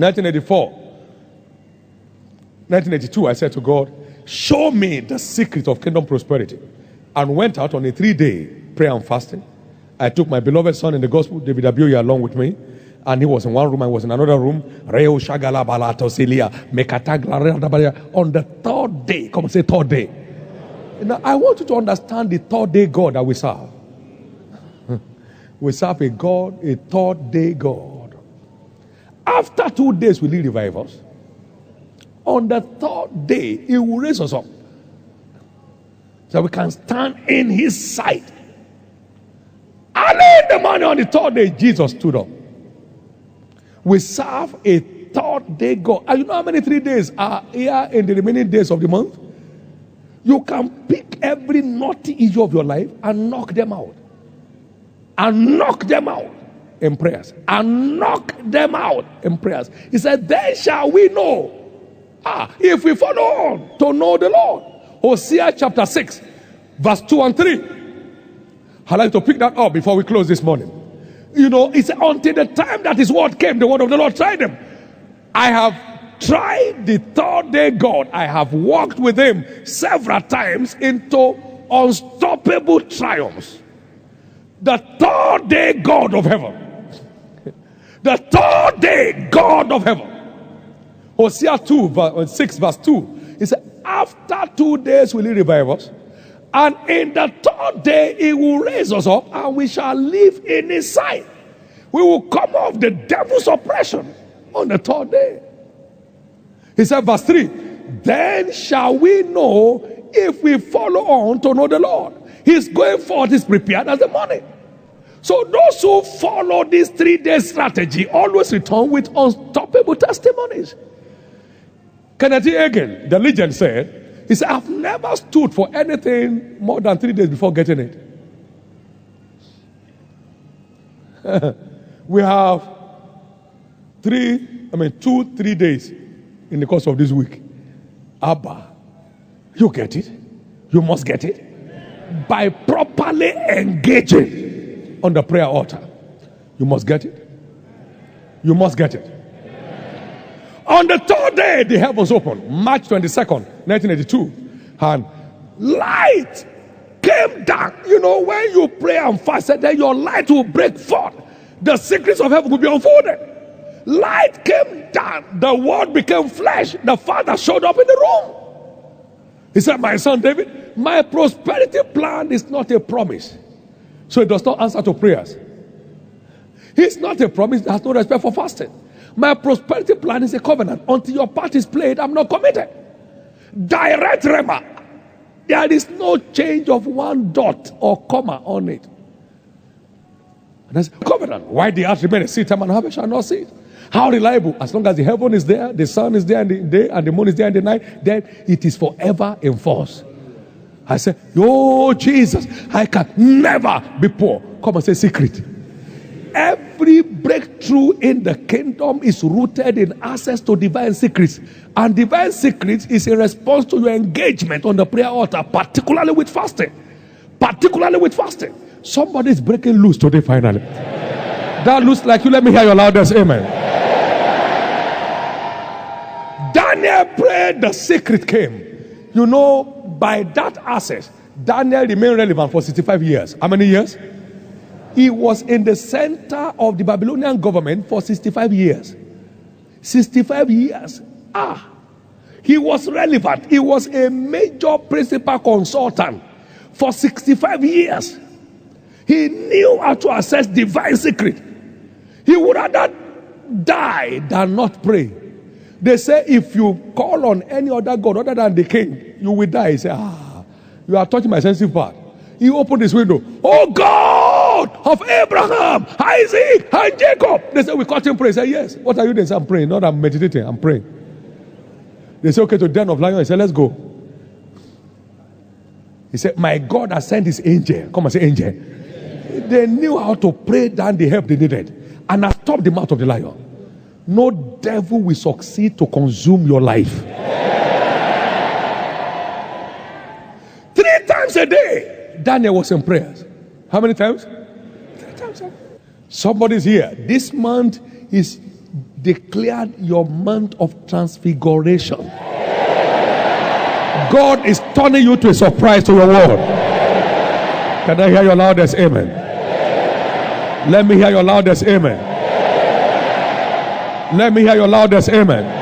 1984, 1982, I said to God, show me the secret of kingdom prosperity. And went out on a 3-day prayer and fasting. I took my beloved son in the gospel, David Oyedepo, along with me. And he was in one room, I was in another room. On the 3rd day, come and say 3rd day. Now, I want you to understand the 3rd day God that we serve. We serve a God, a 3rd day God. After 2 days, will He revive us? On the 3rd day, He will raise us up, so we can stand in His sight. Early in the morning on the 3rd day, Jesus stood up. We serve a 3rd day God. And you know how many 3 days are here in the remaining days of the month? You can pick every naughty issue of your life and knock them out. And knock them out in prayers. And knock them out in prayers. He said, then shall we know. If we follow on to know the Lord. Hosea chapter 6, verse 2 and 3. I'd like to pick that up before we close this morning. You know, it's until the time that His word came, the word of the Lord tried them. I have tried the 3rd day God. I have walked with Him several times into unstoppable triumphs. The 3rd day God of heaven. The 3rd day God of heaven. Hosea 6 verse 2. He said, after 2 days will He revive us, and in the 3rd day He will raise us up, and we shall live in His sight. We will come off the devil's oppression on the 3rd day. He said, verse 3, then shall we know if we follow on to know the Lord. He's going forth, is prepared as the morning. So those who follow this 3-day strategy always return with unstoppable testimonies. Kenneth Hagin, the legend, said, he said, I've never stood for anything more than 3 days before getting it. We have 2-3 days in the course of this week. Abba, you get it. You must get it. By properly engaging on the prayer altar. You must get it. You must get it. On the 3rd day, the heavens opened. March 22nd, 1982. And light came down. You know, when you pray and fast, then your light will break forth. The secrets of heaven will be unfolded. Light came down. The word became flesh. The Father showed up in the room. He said, my son David, my prosperity plan is not a promise. So it does not answer to prayers. It's not a promise that has no respect for fasting. My prosperity plan is a covenant. Until your part is played, I'm not committed. Direct rema. There is no change of one dot or comma on it. And that's a covenant. Why the earth remain a seed time and harvest shall not see it. How reliable? As long as the heaven is there, the sun is there in the day, and the moon is there in the night, then it is forever in force. I say, oh Jesus, I can never be poor. Come and say secret. Every breakthrough in the kingdom is rooted in access to divine secrets. And divine secrets is a response to your engagement on the prayer altar, particularly with fasting. Particularly with fasting. Somebody is breaking loose today finally. That looks like you. Let me hear your loudest amen. Daniel prayed, the secret came. You know, by that access, Daniel remained relevant for 65 years. How many years? He was in the center of the Babylonian government for 65 years. 65 years. He was relevant. He was a major principal consultant for 65 years. He knew how to access divine secret. He would rather die than not pray. They say if you call on any other god other than the king, you will die. He said, you are touching my sensitive part. He opened his window. Oh God of Abraham, Isaac, and Jacob. They said, we caught him praying. He said, yes. What are you doing? He said, I'm praying. Not I'm meditating. I'm praying. They said, okay, to the den of lions. He said, let's go. He said, my God has sent his angel. Come and say angel. They knew how to pray down the help they needed. And I stopped the mouth of the lion. No devil will succeed to consume your life. 3 times a day, Daniel was in prayers. How many times? 3 times. Somebody's here. This month is declared your month of transfiguration. God is turning you to a surprise to your world. Can I hear your loudest amen? Let me hear your loudest amen. Let me hear your loudest amen.